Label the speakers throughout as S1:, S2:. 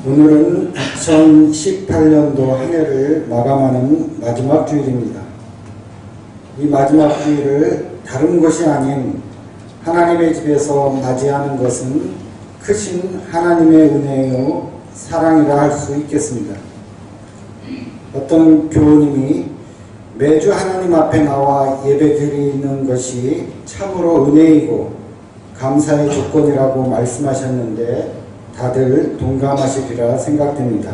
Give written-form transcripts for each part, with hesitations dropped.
S1: 오늘은 2018년도 한 해를 마감하는 마지막 주일입니다. 이 마지막 주일을 다른 것이 아닌 하나님의 집에서 맞이하는 것은 크신 하나님의 은혜요 사랑이라 할 수 있겠습니다. 어떤 교우님이 매주 하나님 앞에 나와 예배드리는 것이 참으로 은혜이고 감사의 조건이라고 말씀하셨는데 다들 동감하시리라 생각됩니다.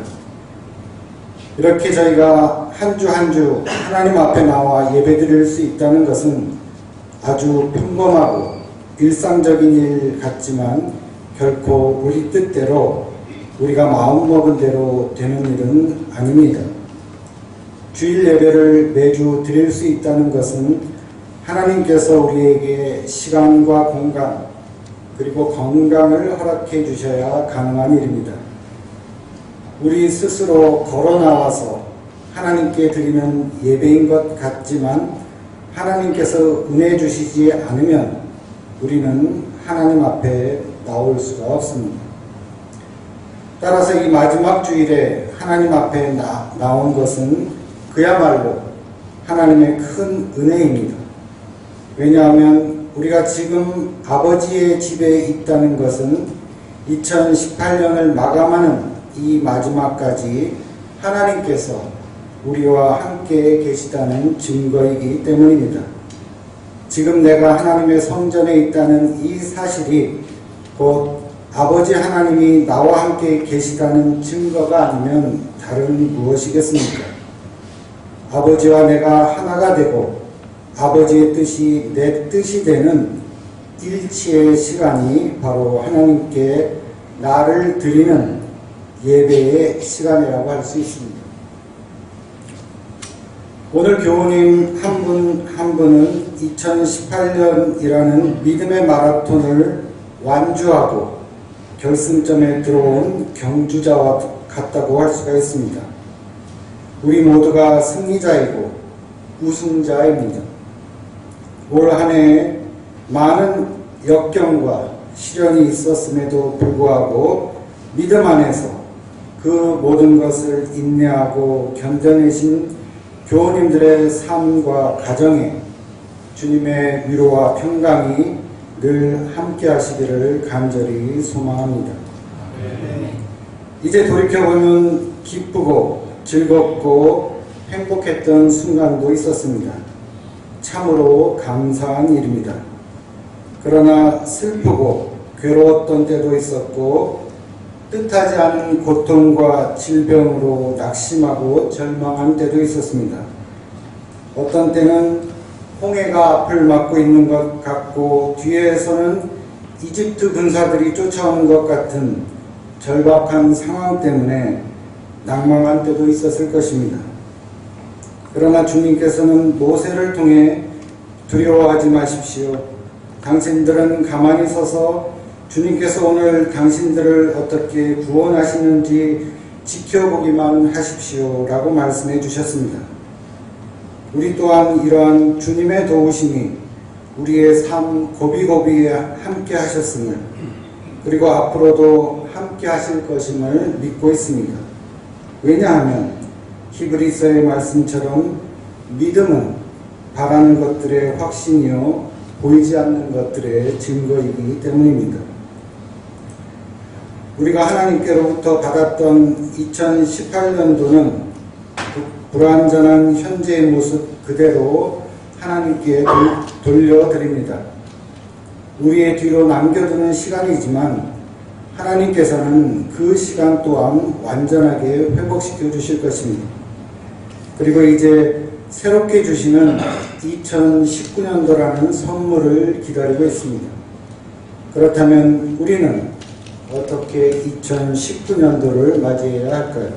S1: 이렇게 저희가 한 주 한 주 하나님 앞에 나와 예배드릴 수 있다는 것은 아주 평범하고 일상적인 일 같지만 결코 우리 뜻대로 우리가 마음먹은 대로 되는 일은 아닙니다. 주일 예배를 매주 드릴 수 있다는 것은 하나님께서 우리에게 시간과 공간 그리고 건강을 허락해 주셔야 가능한 일입니다. 우리 스스로 걸어 나와서 하나님께 드리는 예배인 것 같지만 하나님께서 은혜 주시지 않으면 우리는 하나님 앞에 나올 수가 없습니다. 따라서 이 마지막 주일에 하나님 앞에 나온 것은 그야말로 하나님의 큰 은혜입니다. 왜냐하면 우리가 지금 아버지의 집에 있다는 것은 2018년을 마감하는 이 마지막까지 하나님께서 우리와 함께 계시다는 증거이기 때문입니다. 지금 내가 하나님의 성전에 있다는 이 사실이 곧 아버지 하나님이 나와 함께 계시다는 증거가 아니면 다른 무엇이겠습니까? 아버지와 내가 하나가 되고 아버지의 뜻이 내 뜻이 되는 일치의 시간이 바로 하나님께 나를 드리는 예배의 시간이라고 할 수 있습니다. 오늘 교우님 한 분 한 분은 2018년이라는 믿음의 마라톤을 완주하고 결승점에 들어온 경주자와 같다고 할 수가 있습니다. 우리 모두가 승리자이고 우승자입니다. 올 한 해에 많은 역경과 시련이 있었음에도 불구하고 믿음 안에서 그 모든 것을 인내하고 견뎌내신 교우님들의 삶과 가정에 주님의 위로와 평강이 늘 함께 하시기를 간절히 소망합니다. 이제 돌이켜보면 기쁘고 즐겁고 행복했던 순간도 있었습니다. 참으로 감사한 일입니다. 그러나 슬프고 괴로웠던 때도 있었고 뜻하지 않은 고통과 질병으로 낙심하고 절망한 때도 있었습니다. 어떤 때는 홍해가 앞을 막고 있는 것 같고 뒤에서는 이집트 군사들이 쫓아오는 것 같은 절박한 상황 때문에 낭망한 때도 있었을 것입니다. 그러나 주님께서는 모세를 통해 두려워하지 마십시오. 당신들은 가만히 서서 주님께서 오늘 당신들을 어떻게 구원하시는지 지켜보기만 하십시오 라고 말씀해 주셨습니다. 우리 또한 이러한 주님의 도우심이 우리의 삶 고비고비에 함께 하셨음을 그리고 앞으로도 함께 하실 것임을 믿고 있습니다. 왜냐하면 히브리서의 말씀처럼 믿음은 바라는 것들의 확신이요 보이지 않는 것들의 증거이기 때문입니다. 우리가 하나님께로부터 받았던 2018년도는 불완전한 현재의 모습 그대로 하나님께 돌려드립니다. 우리의 뒤로 남겨두는 시간이지만 하나님께서는 그 시간 또한 완전하게 회복시켜 주실 것입니다. 그리고 이제 새롭게 주시는 2019년도라는 선물을 기다리고 있습니다. 그렇다면 우리는 어떻게 2019년도를 맞이해야 할까요?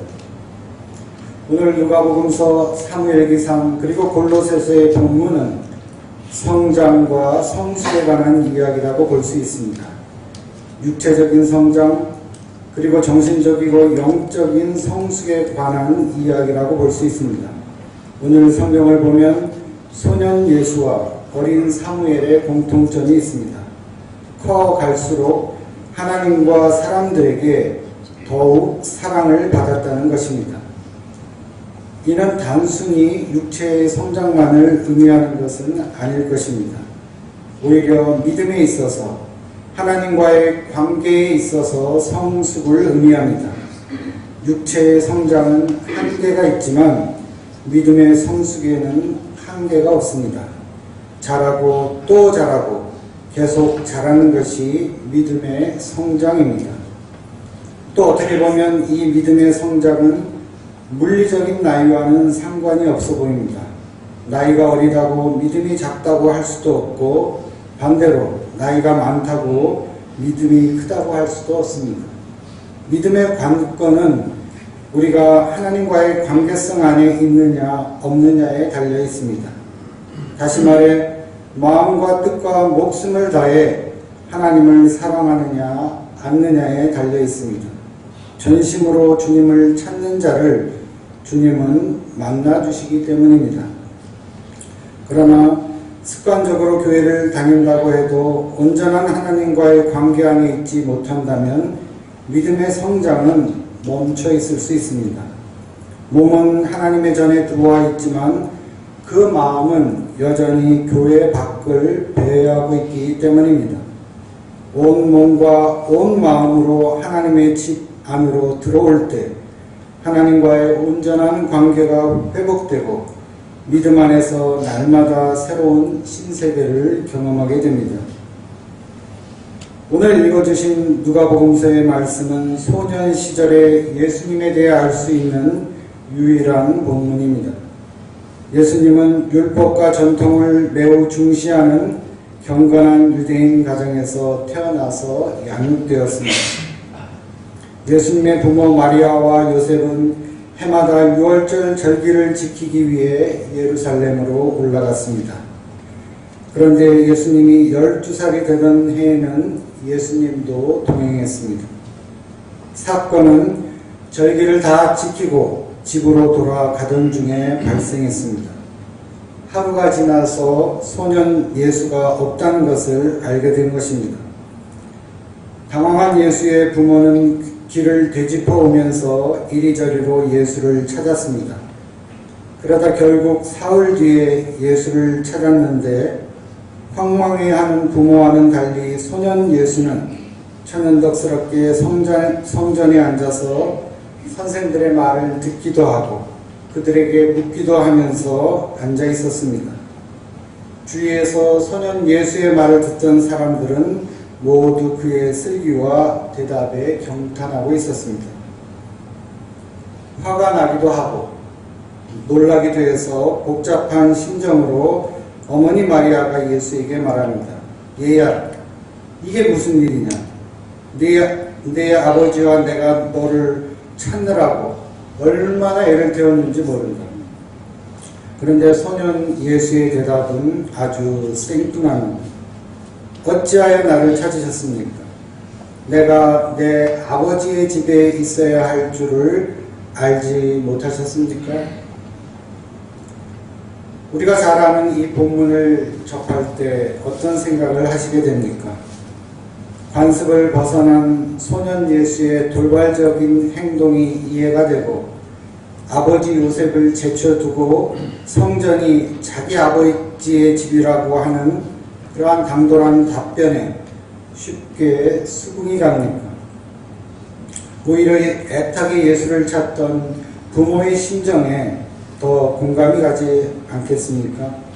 S1: 오늘 누가복음서, 사무엘기상 그리고 골로새서의 본문은 성장과 성숙에 관한 이야기라고 볼 수 있습니다. 육체적인 성장 그리고 정신적이고 영적인 성숙에 관한 이야기라고 볼 수 있습니다. 오늘 성경을 보면 소년 예수와 어린 사무엘의 공통점이 있습니다. 커갈수록 하나님과 사람들에게 더욱 사랑을 받았다는 것입니다. 이는 단순히 육체의 성장만을 의미하는 것은 아닐 것입니다. 오히려 믿음에 있어서 하나님과의 관계에 있어서 성숙을 의미합니다. 육체의 성장은 한계가 있지만 믿음의 성숙에는 한계가 없습니다. 자라고 또 자라고 계속 자라는 것이 믿음의 성장입니다. 또 어떻게 보면 이 믿음의 성장은 물리적인 나이와는 상관이 없어 보입니다. 나이가 어리다고 믿음이 작다고 할 수도 없고 반대로 나이가 많다고 믿음이 크다고 할 수도 없습니다. 믿음의 관건은 우리가 하나님과의 관계성 안에 있느냐 없느냐에 달려 있습니다. 다시 말해 마음과 뜻과 목숨을 다해 하나님을 사랑하느냐 않느냐에 달려 있습니다. 전심으로 주님을 찾는 자를 주님은 만나주시기 때문입니다. 그러나 습관적으로 교회를 다닌다고 해도 온전한 하나님과의 관계 안에 있지 못한다면 믿음의 성장은 멈춰 있을 수 있습니다. 몸은 하나님의 전에 들어와 있지만 그 마음은 여전히 교회 밖을 배회하고 있기 때문입니다. 온 몸과 온 마음으로 하나님의 집 안으로 들어올 때 하나님과의 온전한 관계가 회복되고 믿음 안에서 날마다 새로운 신세계를 경험하게 됩니다. 오늘 읽어주신 누가복음서의 말씀은 소년 시절에 예수님에 대해 알 수 있는 유일한 본문입니다. 예수님은 율법과 전통을 매우 중시하는 경건한 유대인 가정에서 태어나서 양육되었습니다. 예수님의 부모 마리아와 요셉은 해마다 유월절 절기를 지키기 위해 예루살렘으로 올라갔습니다. 그런데 예수님이 12살이 되던 해에는 예수님도 동행했습니다. 사건은 절기를 다 지키고 집으로 돌아가던 중에 발생했습니다. 하루가 지나서 소년 예수가 없다는 것을 알게 된 것입니다. 당황한 예수의 부모는 길을 되짚어 오면서 이리저리로 예수를 찾았습니다. 그러다 결국 사흘 뒤에 예수를 찾았는데 황망해하는 부모와는 달리 소년 예수는 천연덕스럽게 성전에 앉아서 선생들의 말을 듣기도 하고 그들에게 묻기도 하면서 앉아 있었습니다. 주위에서 소년 예수의 말을 듣던 사람들은 모두 그의 슬기와 대답에 경탄하고 있었습니다. 화가 나기도 하고 놀라기도 해서 복잡한 심정으로 어머니 마리아가 예수에게 말합니다. 얘야, 이게 무슨 일이냐? 내 아버지와 내가 너를 찾느라고 얼마나 애를 태웠는지 모른다. 그런데 소년 예수의 대답은 아주 생뚱합니다. 어찌하여 나를 찾으셨습니까? 내가 내 아버지의 집에 있어야 할 줄을 알지 못하셨습니까? 우리가 잘 아는 이 본문을 접할 때 어떤 생각을 하시게 됩니까? 관습을 벗어난 소년 예수의 돌발적인 행동이 이해가 되고 아버지 요셉을 제쳐두고 성전이 자기 아버지의 집이라고 하는 그러한 당돌한 답변에 쉽게 수긍이 갑니까? 오히려 애타게 예수를 찾던 부모의 심정에 더 공감이 가지 않겠습니까?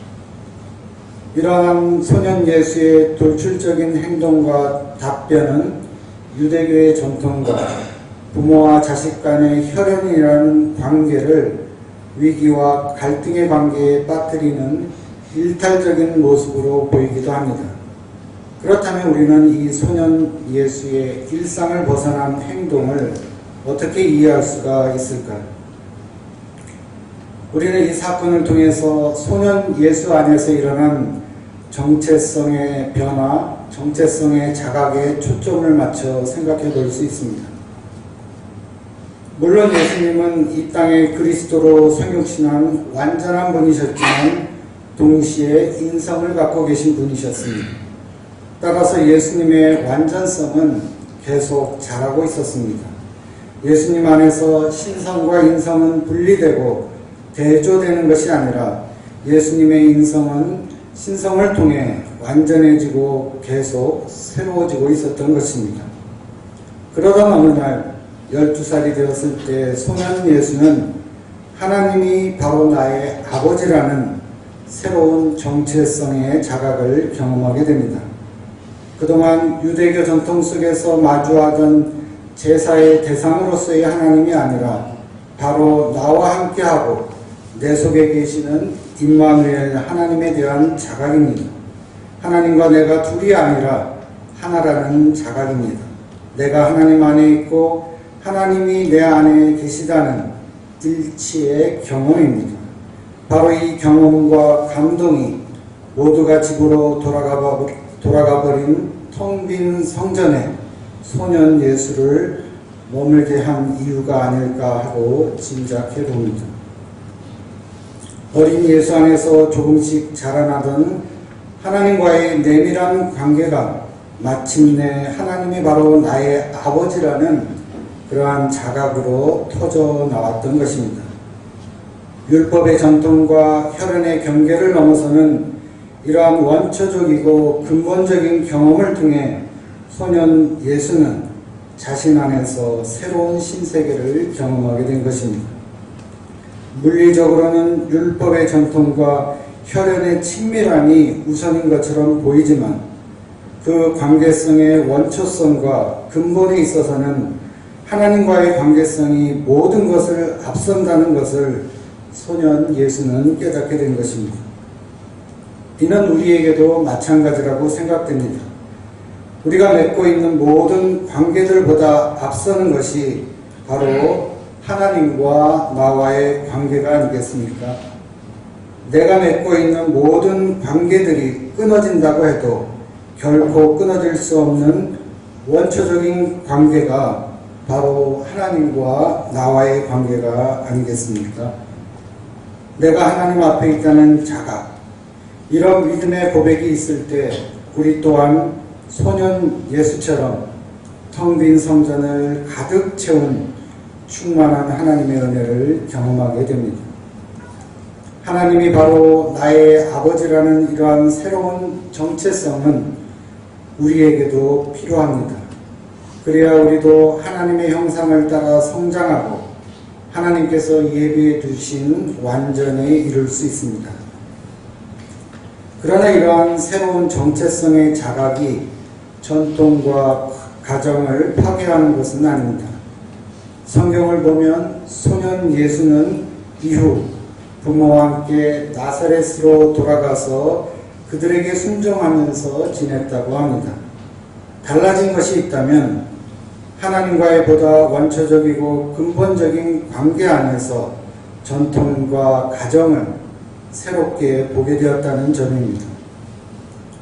S1: 이러한 소년 예수의 돌출적인 행동과 답변은 유대교의 전통과 부모와 자식 간의 혈연이라는 관계를 위기와 갈등의 관계에 빠뜨리는 일탈적인 모습으로 보이기도 합니다. 그렇다면 우리는 이 소년 예수의 일상을 벗어난 행동을 어떻게 이해할 수가 있을까요? 우리는 이 사건을 통해서 소년 예수 안에서 일어난 정체성의 변화, 정체성의 자각에 초점을 맞춰 생각해 볼 수 있습니다. 물론 예수님은 이 땅에 그리스도로 성육신한 완전한 분이셨지만 동시에 인성을 갖고 계신 분이셨습니다. 따라서 예수님의 완전성은 계속 자라고 있었습니다. 예수님 안에서 신성과 인성은 분리되고 대조되는 것이 아니라 예수님의 인성은 신성을 통해 완전해지고 계속 새로워지고 있었던 것입니다. 그러던 어느 날 12살이 되었을 때 소년 예수는 하나님이 바로 나의 아버지라는 새로운 정체성의 자각을 경험하게 됩니다. 그동안 유대교 전통 속에서 마주하던 제사의 대상으로서의 하나님이 아니라 바로 나와 함께하고 내 속에 계시는 임마누엘 하나님에 대한 자각입니다. 하나님과 내가 둘이 아니라 하나라는 자각입니다. 내가 하나님 안에 있고 하나님이 내 안에 계시다는 일치의 경험입니다. 바로 이 경험과 감동이 모두가 집으로 돌아가 버린 텅 빈 성전에 소년 예수를 머물게 한 이유가 아닐까 하고 짐작해 봅니다. 어린 예수 안에서 조금씩 자라나던 하나님과의 내밀한 관계가 마침내 하나님이 바로 나의 아버지라는 그러한 자각으로 터져 나왔던 것입니다. 율법의 전통과 혈연의 경계를 넘어서는 이러한 원초적이고 근본적인 경험을 통해 소년 예수는 자신 안에서 새로운 신세계를 경험하게 된 것입니다. 물리적으로는 율법의 전통과 혈연의 친밀함이 우선인 것처럼 보이지만 그 관계성의 원초성과 근본에 있어서는 하나님과의 관계성이 모든 것을 앞선다는 것을 소년 예수는 깨닫게 된 것입니다. 이는 우리에게도 마찬가지라고 생각됩니다. 우리가 맺고 있는 모든 관계들보다 앞서는 것이 바로 하나님과 나와의 관계가 아니겠습니까? 내가 맺고 있는 모든 관계들이 끊어진다고 해도 결코 끊어질 수 없는 원초적인 관계가 바로 하나님과 나와의 관계가 아니겠습니까? 내가 하나님 앞에 있다는 자각, 이런 믿음의 고백이 있을 때 우리 또한 소년 예수처럼 텅 빈 성전을 가득 채운 충만한 하나님의 은혜를 경험하게 됩니다. 하나님이 바로 나의 아버지라는 이러한 새로운 정체성은 우리에게도 필요합니다. 그래야 우리도 하나님의 형상을 따라 성장하고 하나님께서 예비해 두신 완전에 이룰 수 있습니다. 그러나 이러한 새로운 정체성의 자각이 전통과 가정을 파괴하는 것은 아닙니다. 성경을 보면 소년 예수는 이후 부모와 함께 나사렛으로 돌아가서 그들에게 순종하면서 지냈다고 합니다. 달라진 것이 있다면 하나님과의 보다 원초적이고 근본적인 관계 안에서 전통과 가정을 새롭게 보게 되었다는 점입니다.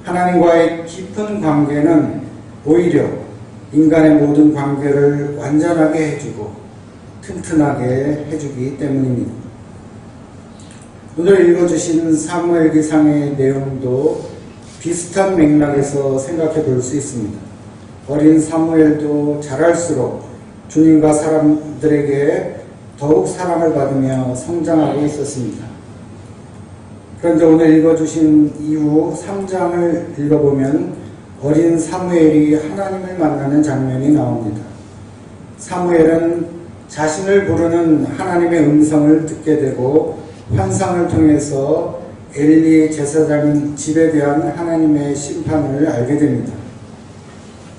S1: 하나님과의 깊은 관계는 오히려 인간의 모든 관계를 완전하게 해주고 튼튼하게 해주기 때문입니다. 오늘 읽어주신 사무엘기상의 내용도 비슷한 맥락에서 생각해 볼 수 있습니다. 어린 사무엘도 자랄수록 주님과 사람들에게 더욱 사랑을 받으며 성장하고 있었습니다. 그런데 오늘 읽어주신 이후 3장을 읽어보면 어린 사무엘이 하나님을 만나는 장면이 나옵니다. 사무엘은 자신을 부르는 하나님의 음성을 듣게 되고 환상을 통해서 엘리 제사장 집에 대한 하나님의 심판을 알게 됩니다.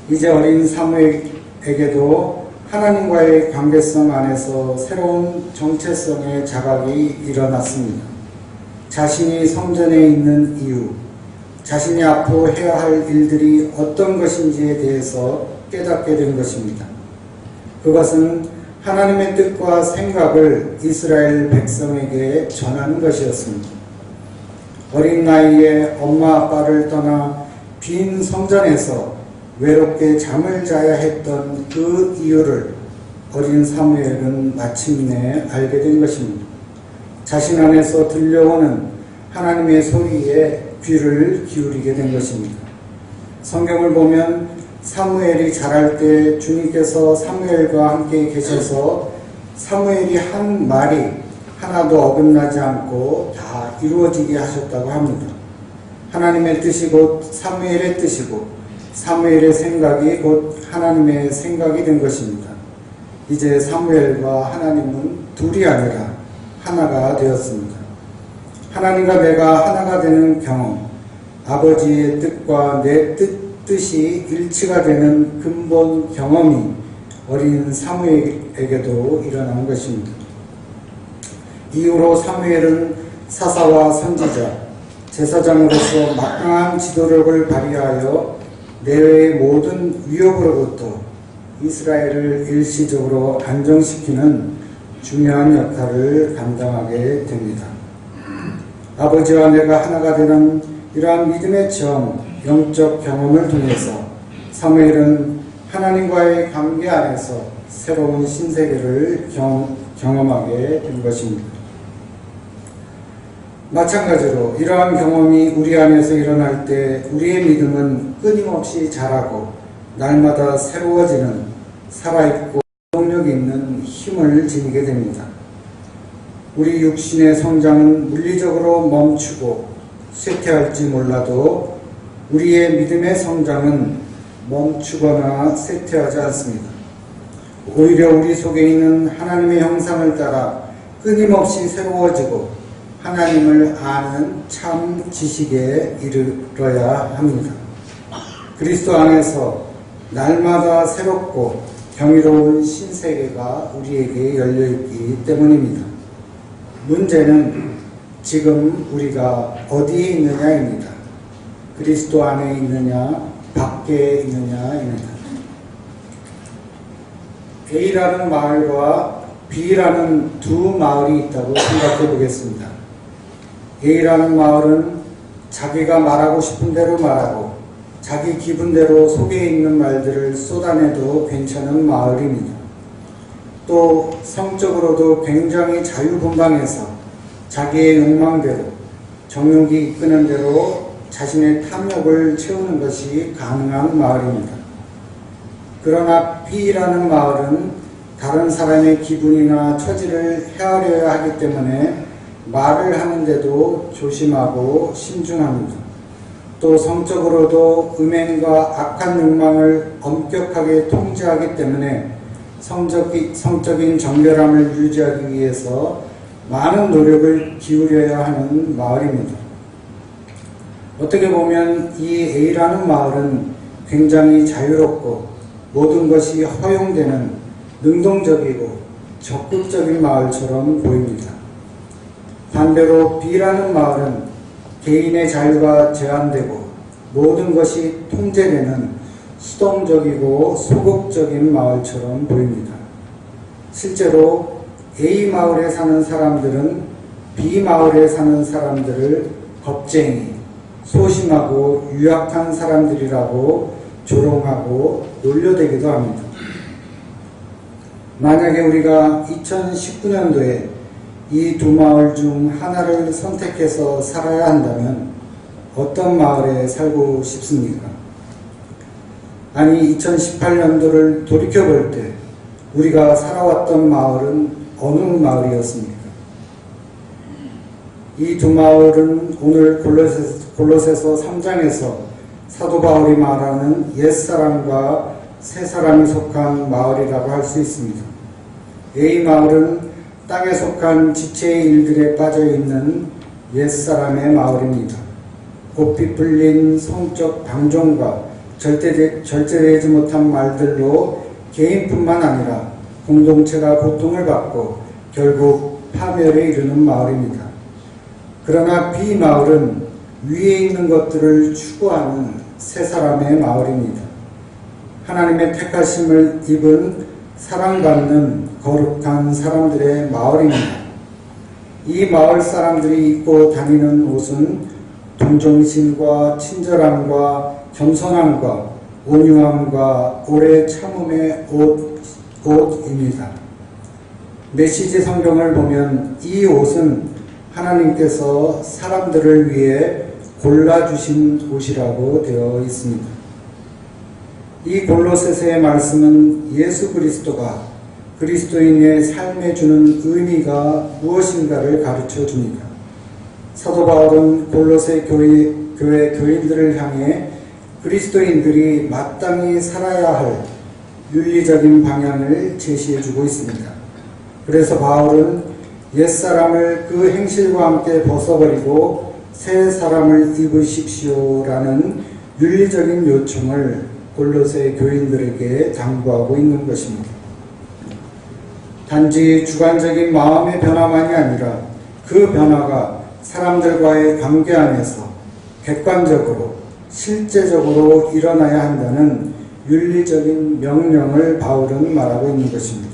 S1: 이제 어린 사무엘에게도 하나님과의 관계성 안에서 새로운 정체성의 자각이 일어났습니다. 자신이 성전에 있는 이유, 자신이 앞으로 해야 할 일들이 어떤 것인지에 대해서 깨닫게 된 것입니다. 그것은 하나님의 뜻과 생각을 이스라엘 백성에게 전하는 것이었습니다. 어린 나이에 엄마 아빠를 떠나 빈 성전에서 외롭게 잠을 자야 했던 그 이유를 어린 사무엘은 마침내 알게 된 것입니다. 자신 안에서 들려오는 하나님의 소리에 귀를 기울이게 된 것입니다. 성경을 보면 사무엘이 자랄 때 주님께서 사무엘과 함께 계셔서 사무엘이 한 말이 하나도 어긋나지 않고 다 이루어지게 하셨다고 합니다. 하나님의 뜻이 곧 사무엘의 뜻이고 사무엘의 생각이 곧 하나님의 생각이 된 것입니다. 이제 사무엘과 하나님은 둘이 아니라 하나가 되었습니다. 하나님과 내가 하나가 되는 경험, 아버지의 뜻과 내 뜻이 일치가 되는 근본 경험이 어린 사무엘에게도 일어난 것입니다. 이후로 사무엘은 사사와 선지자, 제사장으로서 막강한 지도력을 발휘하여 내외의 모든 위협으로부터 이스라엘을 일시적으로 안정시키는 중요한 역할을 감당하게 됩니다. 아버지와 내가 하나가 되는 이러한 믿음의 영적 경험을 통해서 사무엘은 하나님과의 관계 안에서 새로운 신세계를 경험하게 된 것입니다. 마찬가지로 이러한 경험이 우리 안에서 일어날 때 우리의 믿음은 끊임없이 자라고 날마다 새로워지는 살아있고 동력 있는 힘을 지니게 됩니다. 우리 육신의 성장은 물리적으로 멈추고 쇠퇴할지 몰라도 우리의 믿음의 성장은 멈추거나 쇠퇴하지 않습니다. 오히려 우리 속에 있는 하나님의 형상을 따라 끊임없이 새로워지고 하나님을 아는 참 지식에 이르러야 합니다. 그리스도 안에서 날마다 새롭고 경이로운 신세계가 우리에게 열려있기 때문입니다. 문제는 지금 우리가 어디에 있느냐입니다. 그리스도 안에 있느냐, 밖에 있느냐입니다. A라는 마을과 B라는 두 마을이 있다고 생각해 보겠습니다. A라는 마을은 자기가 말하고 싶은 대로 말하고 자기 기분대로 속에 있는 말들을 쏟아내도 괜찮은 마을입니다. 또 성적으로도 굉장히 자유분방해서 자기의 욕망대로 정욕이 이끄는 대로 자신의 탐욕을 채우는 것이 가능한 마을입니다. 그러나 B라는 마을은 다른 사람의 기분이나 처지를 헤아려야 하기 때문에 말을 하는데도 조심하고 신중합니다. 또 성적으로도 음행과 악한 욕망을 엄격하게 통제하기 때문에 성적인 정결함을 유지하기 위해서 많은 노력을 기울여야 하는 마을입니다. 어떻게 보면 이 A라는 마을은 굉장히 자유롭고 모든 것이 허용되는 능동적이고 적극적인 마을처럼 보입니다. 반대로 B라는 마을은 개인의 자유가 제한되고 모든 것이 통제되는 수동적이고 소극적인 마을처럼 보입니다. 실제로 A 마을에 사는 사람들은 B 마을에 사는 사람들을 겁쟁이, 소심하고 유약한 사람들이라고 조롱하고 놀려대기도 합니다. 만약에 우리가 2019년도에 이 두 마을 중 하나를 선택해서 살아야 한다면 어떤 마을에 살고 싶습니까? 아니 2018년도를 돌이켜볼 때 우리가 살아왔던 마을은 어느 마을이었습니까? 이 두 마을은 오늘 골로새서 3장에서 사도 바울이 말하는 옛사람과 새사람이 속한 마을이라고 할 수 있습니다. A 마을은 땅에 속한 지체의 일들에 빠져있는 옛사람의 마을입니다. 곱비 풀린 성적 방종과 절제되지 못한 말들로 개인뿐만 아니라 공동체가 고통을 받고 결국 파멸에 이르는 마을입니다. 그러나 B 마을은 위에 있는 것들을 추구하는 새 사람의 마을입니다. 하나님의 택하심을 입은 사랑받는 거룩한 사람들의 마을입니다. 이 마을 사람들이 입고 다니는 옷은 동정심과 친절함과 겸손함과 온유함과 오래 참음의 옷입니다. 메시지 성경을 보면 이 옷은 하나님께서 사람들을 위해 골라주신 옷이라고 되어 있습니다. 이 골로새서의 말씀은 예수 그리스도가 그리스도인의 삶에 주는 의미가 무엇인가를 가르쳐 줍니다. 사도 바울은 골로새 교회 교인들을 향해 그리스도인들이 마땅히 살아야 할 윤리적인 방향을 제시해 주고 있습니다. 그래서 바울은 옛사람을 그 행실과 함께 벗어버리고 새 사람을 입으십시오라는 윤리적인 요청을 골로새 교인들에게 당부하고 있는 것입니다. 단지 주관적인 마음의 변화만이 아니라 그 변화가 사람들과의 관계 안에서 객관적으로 실제적으로 일어나야 한다는 윤리적인 명령을 바울은 말하고 있는 것입니다.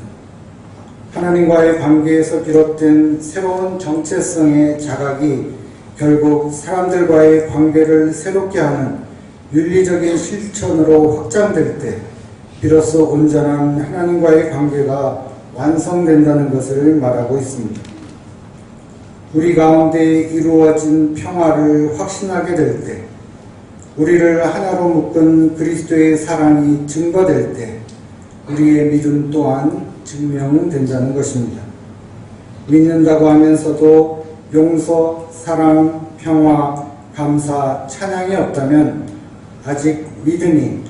S1: 하나님과의 관계에서 비롯된 새로운 정체성의 자각이 결국 사람들과의 관계를 새롭게 하는 윤리적인 실천으로 확장될 때 비로소 온전한 하나님과의 관계가 완성된다는 것을 말하고 있습니다. 우리 가운데 이루어진 평화를 확신하게 될 때, 우리를 하나로 묶은 그리스도의 사랑이 증거될 때 우리의 믿음 또한 증명된다는 것입니다. 믿는다고 하면서도 용서, 사랑, 평화, 감사, 찬양이 없다면 아직 믿음이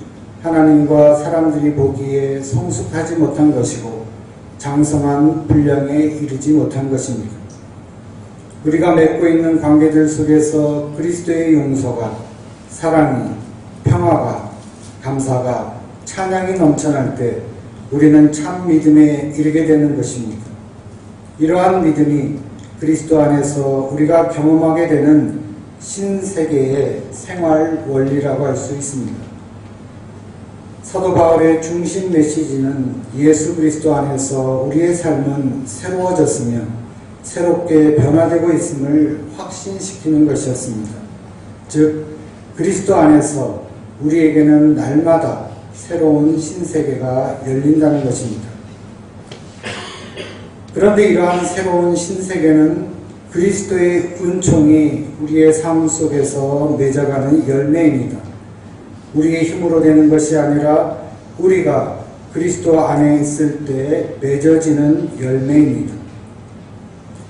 S1: 하나님과 사람들이 보기에 성숙하지 못한 것이고 장성한 분량에 이르지 못한 것입니다. 우리가 맺고 있는 관계들 속에서 그리스도의 용서가, 사랑이, 평화가, 감사가, 찬양이 넘쳐날 때 우리는 참 믿음에 이르게 되는 것입니다. 이러한 믿음이 그리스도 안에서 우리가 경험하게 되는 신세계의 생활 원리라고 할 수 있습니다. 사도 바울의 중심 메시지는 예수 그리스도 안에서 우리의 삶은 새로워졌으며 새롭게 변화되고 있음을 확신시키는 것이었습니다. 즉 그리스도 안에서 우리에게는 날마다 새로운 신세계가 열린다는 것입니다. 그런데 이러한 새로운 신세계는 그리스도의 은총이 우리의 삶 속에서 맺어가는 열매입니다. 우리의 힘으로 되는 것이 아니라 우리가 그리스도 안에 있을 때 맺어지는 열매입니다.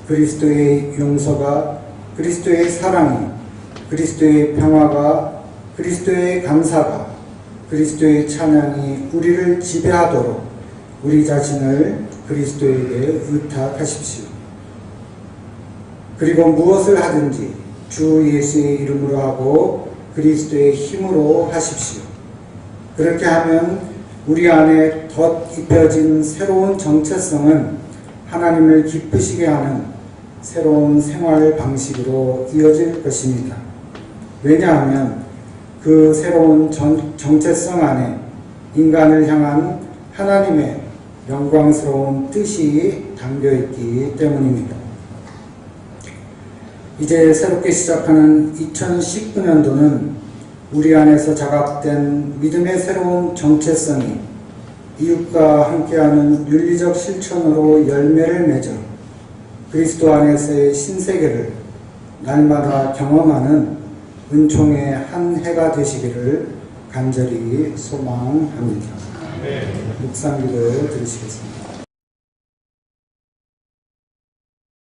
S1: 그리스도의 용서가, 그리스도의 사랑이, 그리스도의 평화가, 그리스도의 감사가, 그리스도의 찬양이 우리를 지배하도록 우리 자신을 그리스도에게 의탁하십시오. 그리고 무엇을 하든지 주 예수의 이름으로 하고 그리스도의 힘으로 하십시오. 그렇게 하면 우리 안에 덧입혀진 새로운 정체성은 하나님을 기쁘시게 하는 새로운 생활 방식으로 이어질 것입니다. 왜냐하면 그 새로운 정체성 안에 인간을 향한 하나님의 영광스러운 뜻이 담겨있기 때문입니다. 이제 새롭게 시작하는 2019년도는 우리 안에서 자각된 믿음의 새로운 정체성이 이웃과 함께하는 윤리적 실천으로 열매를 맺어 그리스도 안에서의 신세계를 날마다 경험하는 은총의 한 해가 되시기를 간절히 소망합니다. 묵상기도 드리시겠습니다.